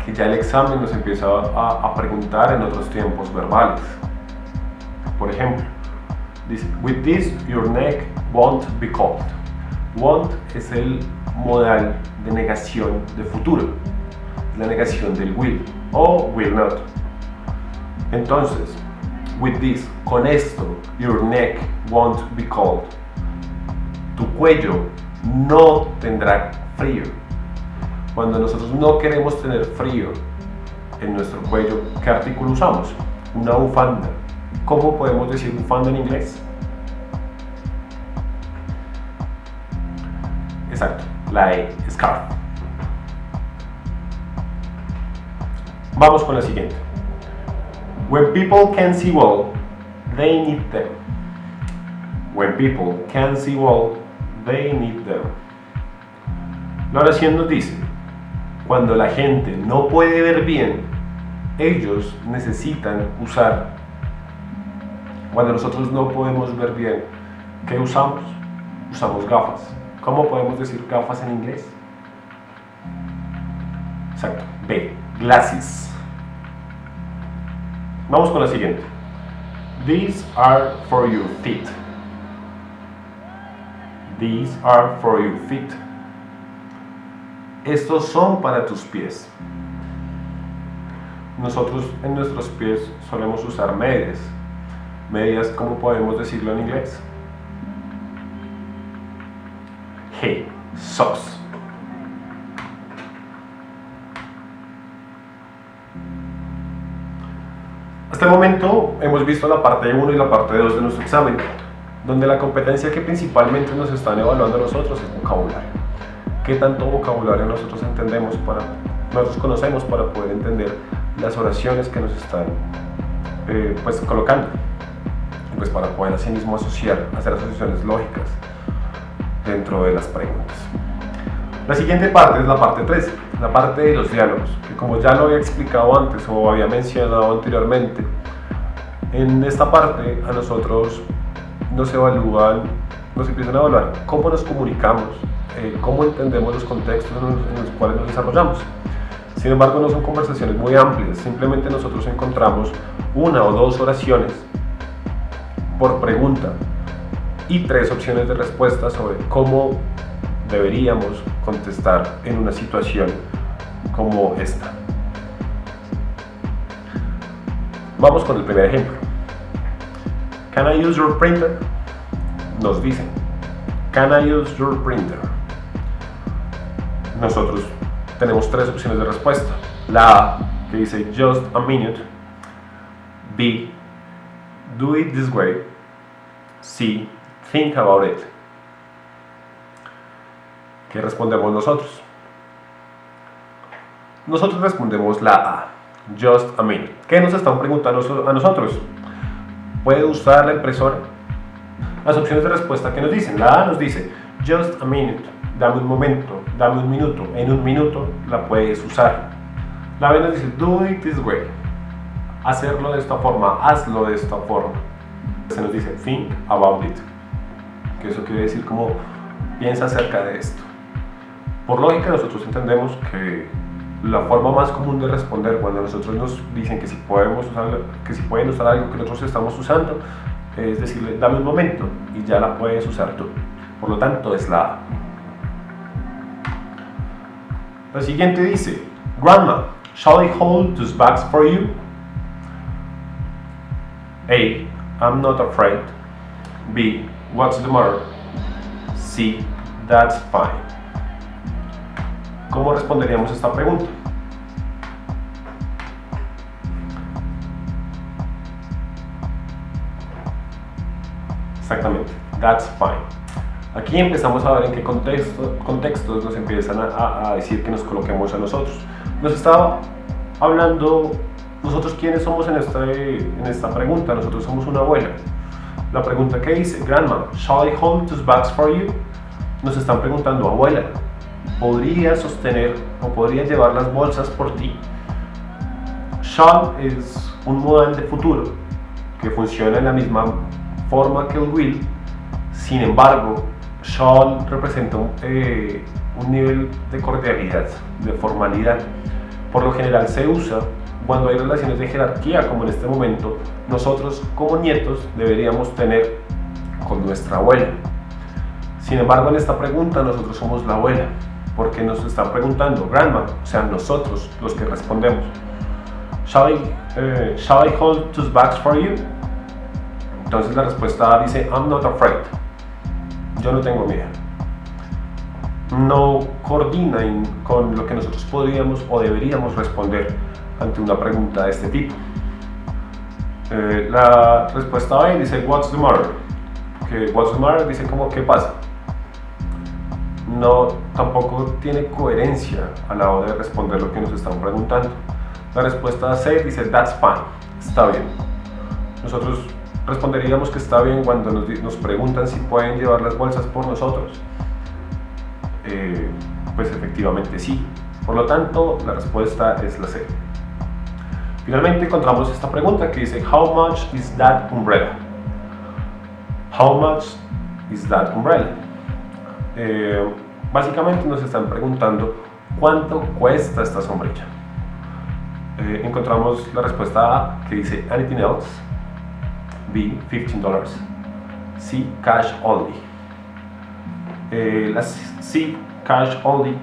que ya el examen nos empieza a preguntar en otros tiempos verbales. Por ejemplo, dice, with this, your neck won't be cold. Won't es el modal de negación de futuro, la negación del will o will not. Entonces, with this, con esto, your neck won't be cold. Tu cuello no tendrá frío. Cuando nosotros no queremos tener frío en nuestro cuello, ¿qué artículo usamos? Una bufanda. ¿Cómo podemos decir bufanda en inglés? Exacto, la E, scarf. Vamos con la siguiente. When people can see well, they need them. When people can see well, they need them. La oración nos dice, cuando la gente no puede ver bien, ellos necesitan usar. Cuando nosotros no podemos ver bien, ¿qué usamos? Usamos gafas. ¿Cómo podemos decir gafas en inglés? Exacto, B, glasses. Vamos con la siguiente. These are for your feet. These are for your feet. Estos son para tus pies. Nosotros en nuestros pies solemos usar medias. Medias, ¿cómo podemos decirlo en inglés? G, socks. Hasta el momento hemos visto la parte 1 y la parte 2 de nuestro examen, donde la competencia que principalmente nos están evaluando a nosotros es vocabulario. ¿Qué tanto vocabulario nosotros entendemos para nosotros conocemos para poder entender las oraciones que nos están pues colocando, y pues para poder así mismo hacer asociaciones lógicas dentro de las preguntas. La siguiente parte es la parte 3, la parte de los diálogos, que como ya lo había explicado antes o había mencionado anteriormente, en esta parte a nosotros nos empiezan a evaluar cómo nos comunicamos, cómo entendemos los contextos en los cuales nos desarrollamos. Sin embargo, no son conversaciones muy amplias, simplemente nosotros encontramos una o dos oraciones por pregunta y 3 opciones de respuesta sobre cómo deberíamos contestar en una situación como esta. Vamos con el primer ejemplo. Can I use your printer? Nos dicen, can I use your printer? Nosotros tenemos 3 opciones de respuesta. La A, que dice just a minute. B, do it this way. C, think about it. ¿Qué respondemos nosotros? Nosotros respondemos la A, just a minute. ¿Qué nos están preguntando a nosotros? ¿Puede usar la impresora? Las opciones de respuesta que nos dicen, la A nos dice just a minute, dame un momento, dame un minuto, en un minuto la puedes usar. La B nos dice do it this way, hacerlo de esta forma, hazlo de esta forma. Se nos dice think about it, que eso quiere decir como piensa acerca de esto. Por lógica nosotros entendemos que la forma más común de responder cuando nosotros nos dicen que si pueden usar algo que nosotros estamos usando es decirle dame un momento y ya la puedes usar tú. Por lo tanto es la A. La siguiente dice Grandma, shall I hold those bags for you? A, I'm not afraid. B, what's the matter? C, that's fine. ¿Cómo responderíamos esta pregunta? Exactamente, that's fine. Aquí empezamos a ver en qué contextos nos empiezan a decir que nos coloquemos a nosotros. Nos estaba hablando, nosotros quiénes somos en esta pregunta. Nosotros somos una abuela. La pregunta que dice, Grandma, shall I hold those bags for you? Nos están preguntando, abuela, ¿podría sostener o podría llevar las bolsas por ti? Shall es un modal de futuro que funciona en la misma forma que el will. Sin embargo, shall representa un nivel de cordialidad, de formalidad. Por lo general se usa cuando hay relaciones de jerarquía, como en este momento nosotros como nietos deberíamos tener con nuestra abuela. Sin embargo, en esta pregunta nosotros somos la abuela, porque nos están preguntando, Grandma, o sea, nosotros los que respondemos. Shall I hold those bags for you? Entonces la respuesta dice, I'm not afraid. Yo no tengo miedo. No coordina con lo que nosotros podríamos o deberíamos responder ante una pregunta de este tipo. La respuesta B dice, what's the matter? Que what's the matter dice como, ¿qué pasa? No, tampoco tiene coherencia a la hora de responder lo que nos están preguntando. La respuesta C dice, that's fine, está bien. Nosotros responderíamos que está bien cuando nos preguntan si pueden llevar las bolsas por nosotros. Pues efectivamente sí. Por lo tanto, la respuesta es la C. Finalmente encontramos esta pregunta que dice, how much is that umbrella? How much is that umbrella? Básicamente nos están preguntando cuánto cuesta esta sombrilla. Encontramos la respuesta A que dice anything else. B, $15. C, cash only. La C, cash only,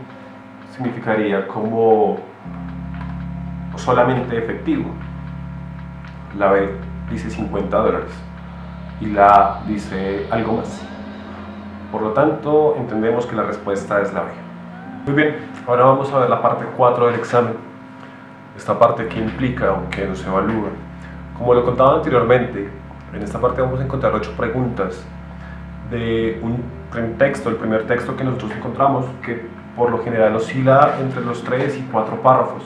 significaría como solamente efectivo. La B dice $50 y la A dice algo más. Por lo tanto, entendemos que la respuesta es la B. Muy bien, ahora vamos a ver la parte 4 del examen. Esta parte que implica o que nos evalúa. Como lo contaba anteriormente, en esta parte vamos a encontrar 8 preguntas de un texto, el primer texto que nosotros encontramos, que por lo general oscila entre los 3 y 4 párrafos.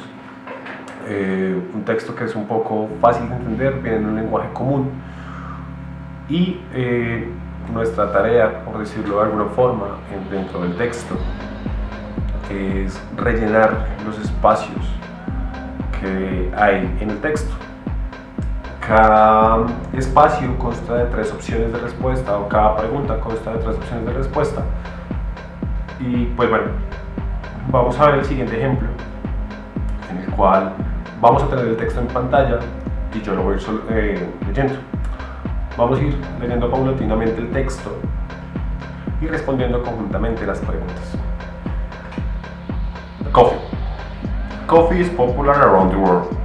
Un texto que es un poco fácil de entender, viene en un lenguaje común y nuestra tarea, por decirlo de alguna forma, dentro del texto es rellenar los espacios que hay en el texto. Cada espacio consta de 3 opciones de respuesta, o cada pregunta consta de 3 opciones de respuesta. Y pues bueno, vamos a ver el siguiente ejemplo, en el cual vamos a tener el texto en pantalla y yo lo voy a ir leyendo. Vamos a ir leyendo paulatinamente el texto y respondiendo conjuntamente las preguntas. Coffee. Coffee is popular around the world.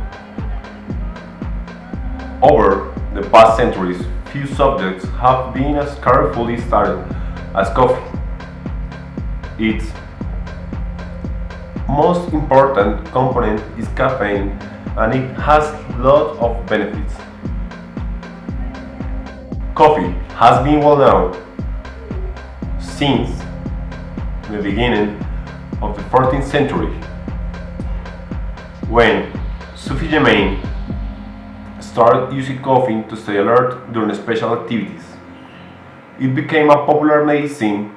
Over the past centuries, few subjects have been as carefully studied as coffee. Its most important component is caffeine, and it has lots of benefits. Coffee has been well known since the beginning of the 14th century, when Sufi Yemen started using coffee to stay alert during special activities. It became a popular medicine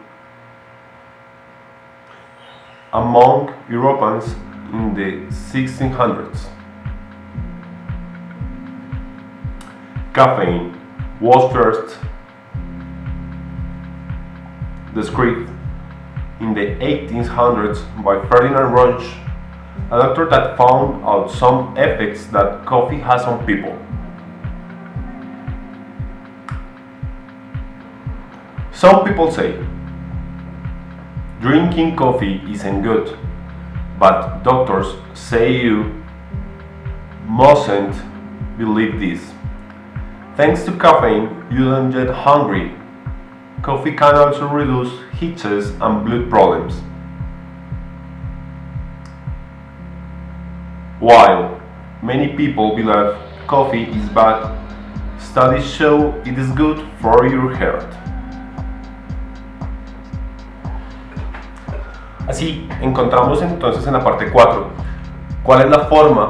among Europeans in the 1600s. Caffeine was first described in the 1800s by Ferdinand Runge, a doctor that found out some effects that coffee has on people. Some people say drinking coffee isn't good, but doctors say you mustn't believe this. Thanks to caffeine, you don't get hungry. Coffee can also reduce itches and blood problems. While many people believe coffee is bad, studies show it is good for your heart. Así, encontramos entonces en la parte 4 cuál es la forma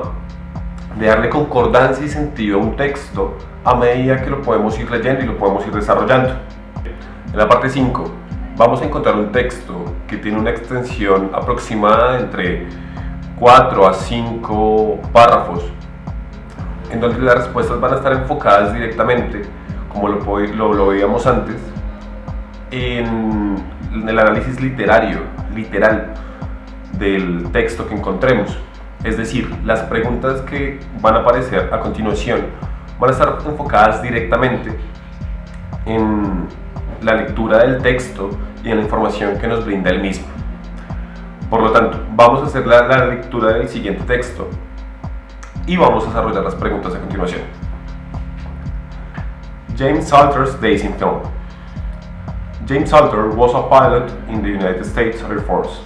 de darle concordancia y sentido a un texto a medida que lo podemos ir leyendo y lo podemos ir desarrollando. En la parte 5 vamos a encontrar un texto que tiene una extensión aproximada de entre 4 a 5 párrafos, en donde las respuestas van a estar enfocadas directamente, como lo veíamos antes, en el análisis literal del texto que encontremos. Es decir, las preguntas que van a aparecer a continuación van a estar enfocadas directamente en la lectura del texto y en la información que nos brinda el mismo. Por lo tanto, vamos a hacer la lectura del siguiente texto y vamos a desarrollar las preguntas a continuación. James Salter's Days in Film. James Salter was a pilot in the United States Air Force.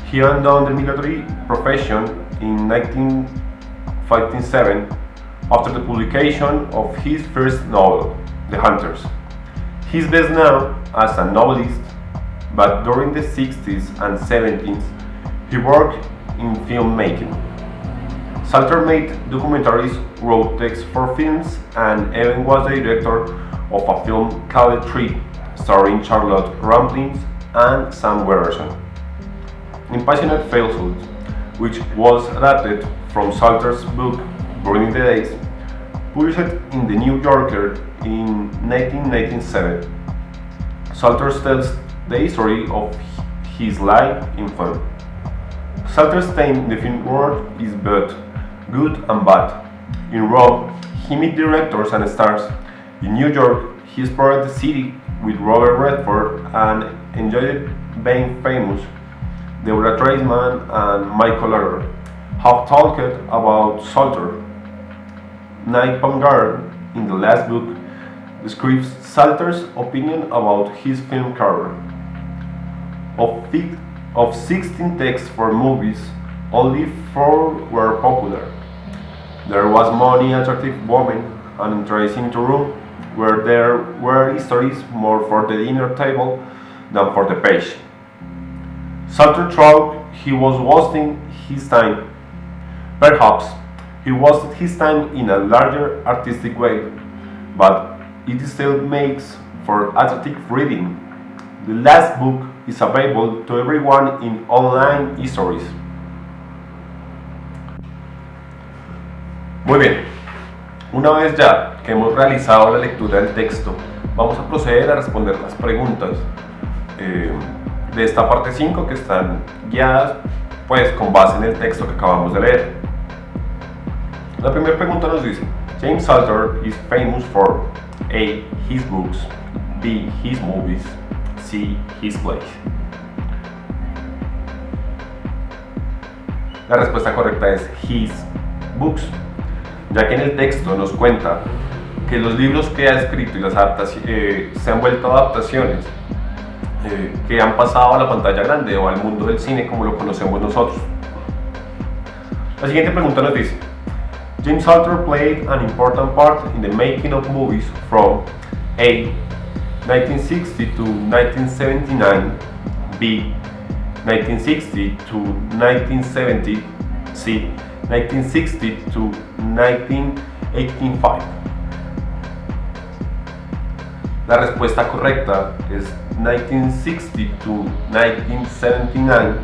He abandoned the military profession in 1957 after the publication of his first novel, The Hunters. He is best known as a novelist, but during the 60s and 70s he worked in filmmaking. Salter made documentaries, wrote texts for films, and even was the director of a film called Tree, starring Charlotte Rampling and Sam Waterston. Impassioned Falsehood, which was adapted from Salter's book Burning the Days, published in The New Yorker in 1997. Salter tells the history of his life in film. Salter's time in the film world is both good and bad. In Rome, he met directors and stars. In New York, he explored the city with Robert Redford and enjoyed being famous. Deborah Treisman and Michael Lager have talked about Salter. Nick Baumgartner, in the last book, describes Salter's opinion about his film career. Of 16 texts for movies, only 4 were popular. There was money, attractive women, an interesting room, where there were stories more for the dinner table than for the page. Salter thought he was wasting his time. Perhaps he wasted his time in a larger artistic way, but it still makes for aesthetic reading. The last book is available to everyone in online histories. Muy bien, una vez ya que hemos realizado la lectura del texto, vamos a proceder a responder las preguntas de esta parte 5 que están guiadas pues con base en el texto que acabamos de leer. La primera pregunta nos dice: James Salter is famous for A. His books, B. His movies, C. His plays. La respuesta correcta es his books, ya que en el texto nos cuenta que los libros que ha escrito y las se han vuelto adaptaciones que han pasado a la pantalla grande o al mundo del cine como lo conocemos nosotros. La siguiente pregunta nos dice: James Salter played an important part in the making of movies from A. 1960 to 1979, B. 1960 to 1970, C. 1960 to 1985. La respuesta correcta es 1960 to 1979,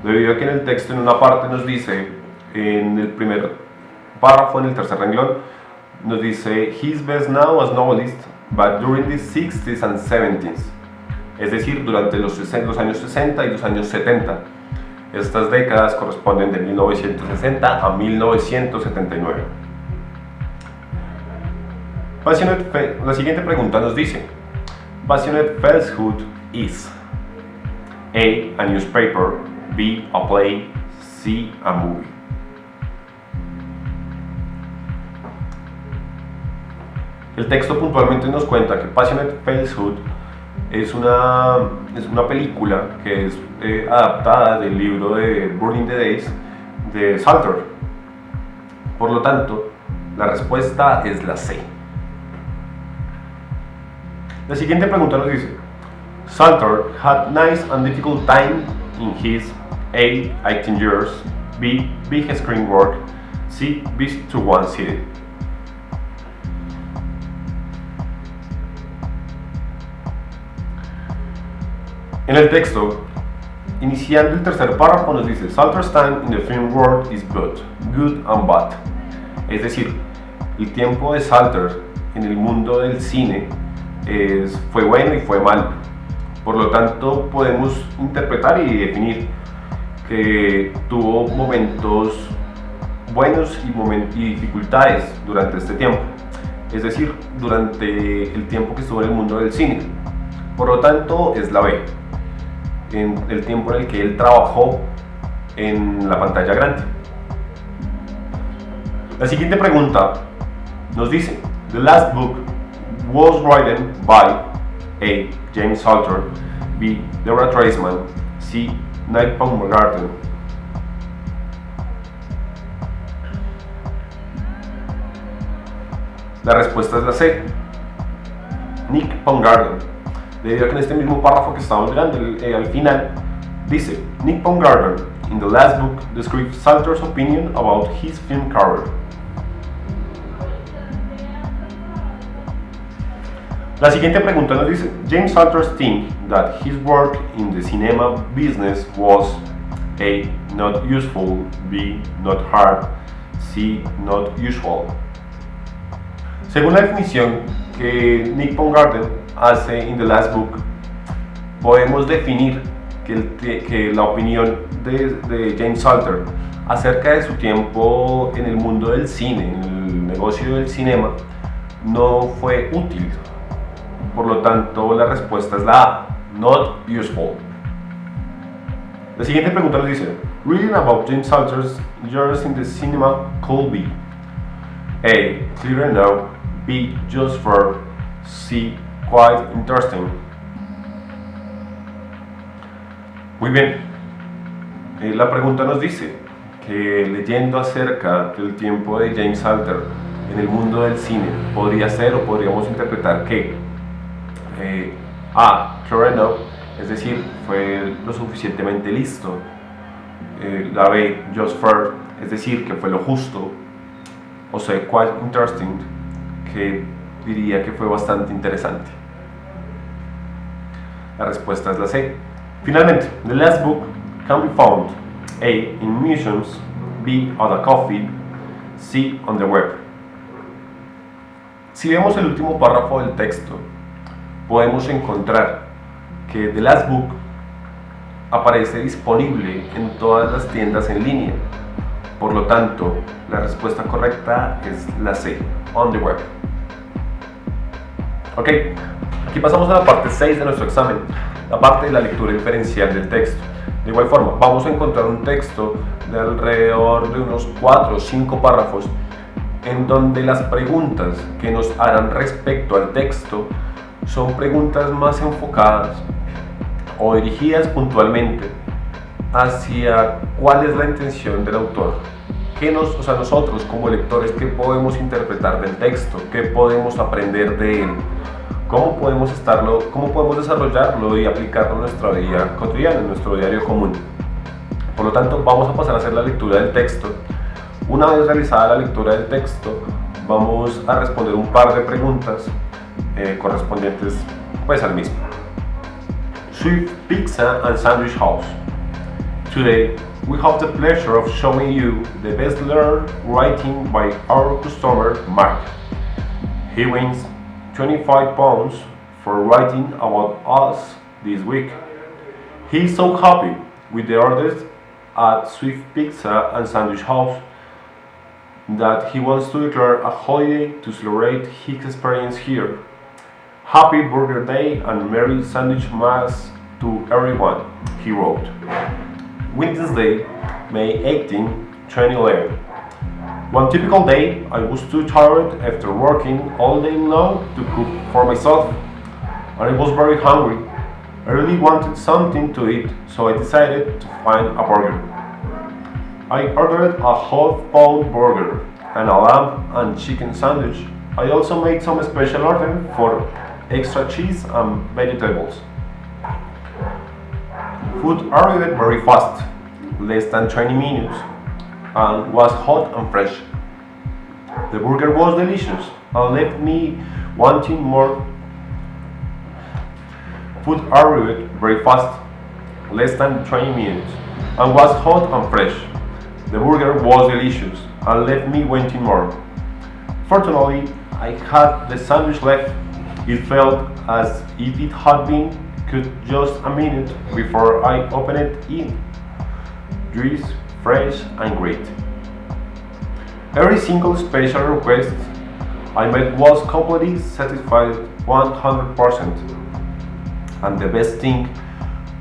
debido a que en el texto en una parte nos dice, en el primer párrafo, en el tercer renglón, nos dice he's best now as novelist, but during the 60s and 70s, es decir, durante los años 60 y los años 70. Estas décadas corresponden de 1960 a 1979. La siguiente pregunta nos dice: Passionate Falsehood is A. newspaper, B. a play, C. a movie. El texto puntualmente nos cuenta que Passionate Falsehood es una película que es adaptada del libro de Burning the Days de Salter. Por lo tanto, la respuesta es la C. La siguiente pregunta nos dice: Salter had nice and difficult time in his A. 18 years, B. big screen work, C. visit to one city. En el texto, iniciando el tercer párrafo, nos dice: Salter's time in the film world is good and bad. Es decir, el tiempo de Salter en el mundo del cine fue bueno y fue malo. Por lo tanto, podemos interpretar y definir que tuvo momentos buenos y dificultades durante este tiempo. Es decir, durante el tiempo que estuvo en el mundo del cine. Por lo tanto, es la B, en el tiempo en el que él trabajó en la pantalla grande. La siguiente pregunta nos dice: The last book was written by A. James Salter, B. Deborah Treisman, C. Nick Baumgarten. La respuesta es la C, Nick Baumgarten, debido a que en este mismo párrafo que estamos mirando, al final, dice: Nick Baumgarten, in the last book, describes Salter's opinion about his film career. La siguiente pregunta nos dice: James Salter thinks that his work in the cinema business was A. not useful, B. not hard, C. not usual. Según la definición que Nick Baumgarten hace en The Last Book, podemos definir que la opinión de James Salter acerca de su tiempo en el mundo del cine, en el negocio del cinema, no fue útil. Por lo tanto, la respuesta es la A, not useful. La siguiente pregunta nos dice: Reading about James Salter's years in the cinema could be A. clear enough, B. just fair, C. quite interesting. Muy bien. La pregunta nos dice que leyendo acerca del tiempo de James Salter en el mundo del cine, podría ser o podríamos interpretar que A. clear enough es decir, fue lo suficientemente listo. La B, just fair, es decir, que fue lo justo. O C, quite interesting, que diría que fue bastante interesante. La respuesta es la C. Finalmente, the last book can be found A, in museums, B, at a coffee, C, on the web. Si vemos el último párrafo del texto, podemos encontrar que The Last Book aparece disponible en todas las tiendas en línea. Por lo tanto, la respuesta correcta es la C, on the web. Ok, aquí pasamos a la parte 6 de nuestro examen, la parte de la lectura inferencial del texto. De igual forma, vamos a encontrar un texto de alrededor de unos 4 o 5 párrafos en donde las preguntas que nos harán respecto al texto son preguntas más enfocadas o dirigidas puntualmente hacia cuál es la intención del autor. Nosotros como lectores, ¿qué podemos interpretar del texto? ¿Qué podemos aprender de él? ¿Cómo podemos desarrollarlo y aplicarlo en nuestra vida cotidiana, en nuestro diario común? Por lo tanto, vamos a pasar a hacer la lectura del texto. Una vez realizada la lectura del texto, vamos a responder un par de preguntas correspondientes pues al mismo. Swift Pizza and Sandwich House. Today, we have the pleasure of showing you the best-selling writing by our customer, Mark. He wins £25 for writing about us this week. He is so happy with the orders at Swift Pizza and Sandwich House that he wants to declare a holiday to celebrate his experience here. Happy Burger Day and Merry Sandwich Mass to everyone, he wrote. Wednesday, May 18, 2011. One typical day, I was too tired after working all day long to cook for myself, and I was very hungry. I really wanted something to eat, so I decided to find a burger. I ordered a half-pound burger and a lamb and chicken sandwich. I also made some special order for extra cheese and vegetables. Food arrived very fast, less than 20 minutes, and was hot and fresh. The burger was delicious and left me wanting more. Food arrived very fast, less than 20 minutes, and was hot and fresh. The burger was delicious and left me wanting more. Fortunately, I had the sandwich left. It felt as if it had been cooked just a minute before I opened it. Juice, fresh and great. Every single special request I made was completely satisfied 100%. And the best thing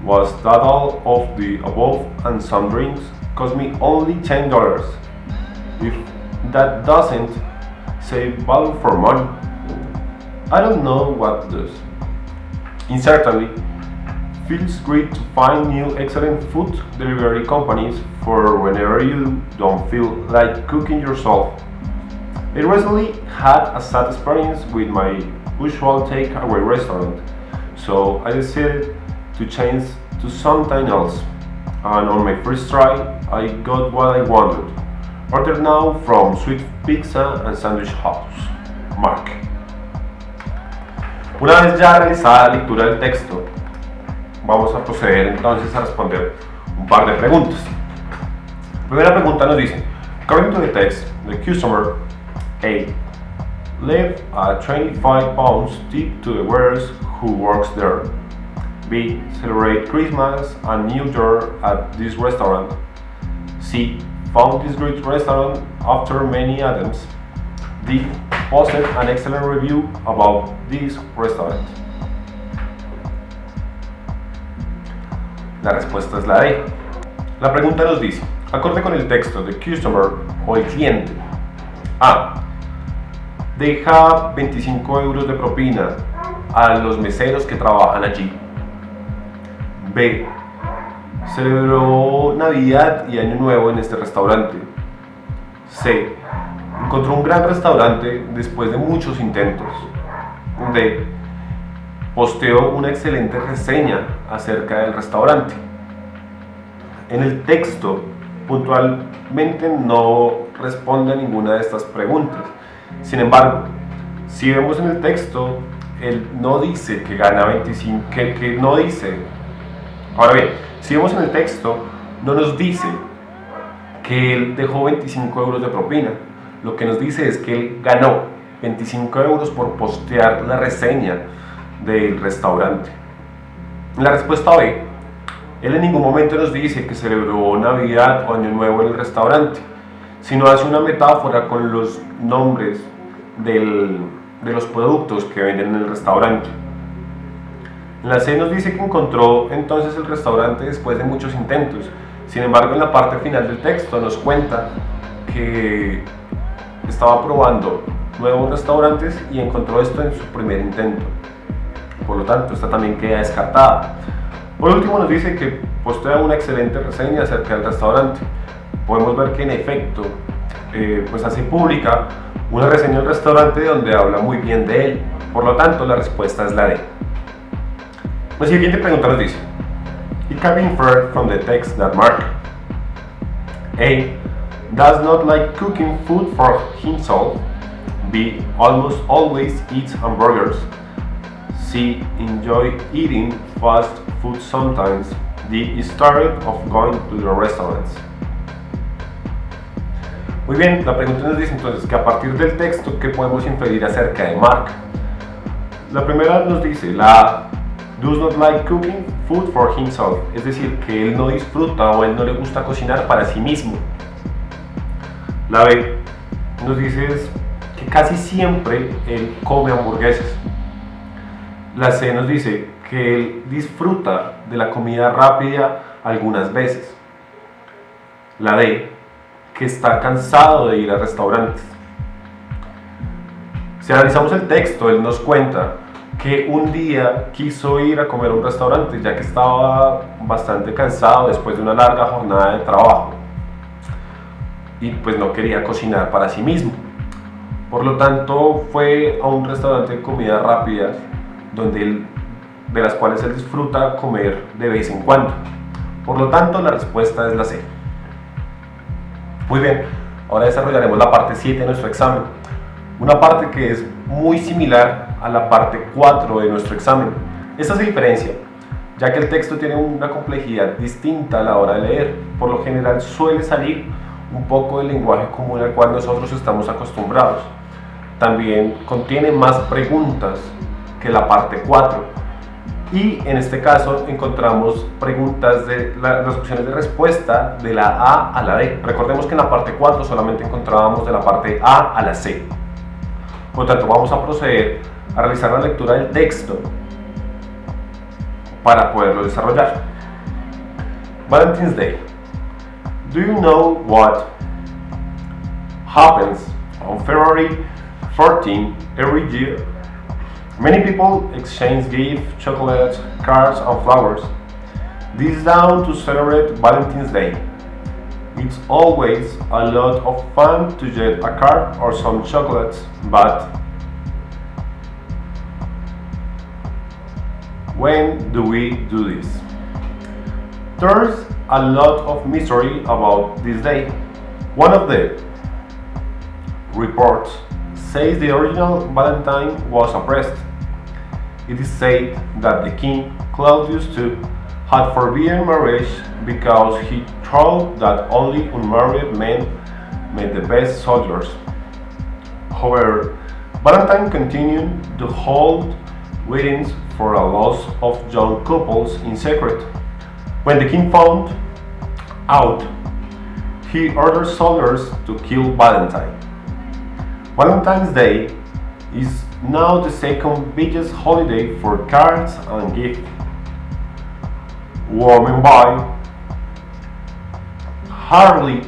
was that all of the above and some drinks cost me only $10. If that doesn't save value for money, I don't know what does. It certainly feels great to find new excellent food delivery companies for whenever you don't feel like cooking yourself. I recently had a sad experience with my usual takeaway restaurant, so I decided to change to something else. And on my first try, I got what I wanted. Order now from Swift Pizza and Sandwich House. Mark. Una vez ya realizada la lectura del texto, vamos a proceder entonces a responder un par de preguntas. La primera pregunta nos dice: according to the text, the customer A left a £25 tip to the waiters who works there. B. Celebrate Christmas and New Year at this restaurant. C. Found this great restaurant after many attempts. D. Posted an excellent review about this restaurant. La respuesta es la D. La pregunta nos dice: acorde con el texto, the customer o el cliente A. Deja 25 euros de propina a los meseros que trabajan allí. B. Celebró Navidad y Año Nuevo en este restaurante. C. Encontró un gran restaurante después de muchos intentos. D. posteó una excelente reseña acerca del restaurante. En el texto, puntualmente no responde a ninguna de estas preguntas. Sin embargo, si vemos en el texto, él no dice que gana 25, que no dice. Ahora bien, si vemos en el texto, no nos dice que él dejó 25 euros de propina. Lo que nos dice es que él ganó 25 euros por postear la reseña del restaurante. En la respuesta B, él en ningún momento nos dice que celebró Navidad o Año Nuevo en el restaurante, sino hace una metáfora con los nombres de los productos que venden en el restaurante. En la C nos dice que encontró entonces el restaurante después de muchos intentos. Sin embargo, en la parte final del texto nos cuenta que estaba probando nuevos restaurantes y encontró esto en su primer intento. Por lo tanto, esta también queda descartada. Por último, nos dice que postea una excelente reseña acerca del restaurante. Podemos ver que en efecto, pues hace pública una reseña del restaurante donde habla muy bien de él. Por lo tanto, la respuesta es la D. La siguiente pregunta nos dice: It can be inferred from the text that Mark A. does not like cooking food for himself. B. almost always eats hamburgers. C. enjoy eating fast food sometimes. D. is tired of going to the restaurants. Muy bien, la pregunta nos dice entonces que a partir del texto, ¿qué podemos inferir acerca de Mark? La primera nos dice, la does not like cooking food for himself, es decir, que él no disfruta o él no le gusta cocinar para sí mismo. La B nos dice que casi siempre él come hamburguesas. La C nos dice que él disfruta de la comida rápida algunas veces. La D, que está cansado de ir a restaurantes. Si analizamos el texto, él nos cuenta que un día quiso ir a comer a un restaurante ya que estaba bastante cansado después de una larga jornada de trabajo y pues no quería cocinar para sí mismo. Por lo tanto, fue a un restaurante de comidas rápidas de las cuales él disfruta comer de vez en cuando. Por lo tanto, la respuesta es la C. Muy bien, ahora desarrollaremos la parte 7 de nuestro examen. Una parte que es muy similar a la parte 4 de nuestro examen. Esta se diferencia, ya que el texto tiene una complejidad distinta a la hora de leer. Por lo general suele salir un poco del lenguaje común al cual nosotros estamos acostumbrados. También contiene más preguntas que la parte 4. Y en este caso encontramos preguntas de las opciones de respuesta de la A a la D. Recordemos que en la parte 4 solamente encontrábamos de la parte A a la C. Por lo tanto, vamos a proceder a realizar la lectura del texto para poderlo desarrollar. Valentine's Day. Do you know what happens on February 14 every year? Many people exchange gifts, chocolates, cards, and flowers. This is done to celebrate Valentine's Day. It's always a lot of fun to get a card or some chocolates, but when do we do this? There's a lot of mystery about this day. One of the reports says the original Valentine was oppressed. It is said that the king, Claudius II, had forbidden marriage because he thought that only unmarried men made the best soldiers. However, Valentine continued to hold weddings for a loss of young couples in secret. When the king found out, he ordered soldiers to kill Valentine. Valentine's Day is now the second biggest holiday for cards and gifts. Women buy hardly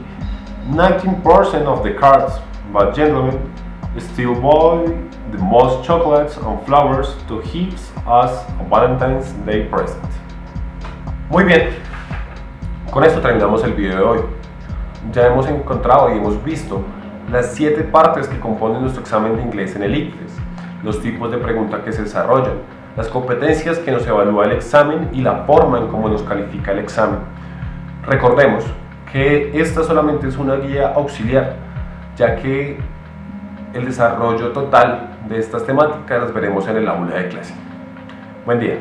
19% of the cards, but gentlemen still buy the most chocolates and flowers to give us a Valentine's Day present. Muy bien, con esto terminamos el video de hoy. Ya hemos encontrado y hemos visto las 7 partes que componen nuestro examen de inglés en el ICFES, los tipos de preguntas que se desarrollan, las competencias que nos evalúa el examen y la forma en cómo nos califica el examen. Recordemos que esta solamente es una guía auxiliar, ya que el desarrollo total de estas temáticas las veremos en el aula de clase. Buen día.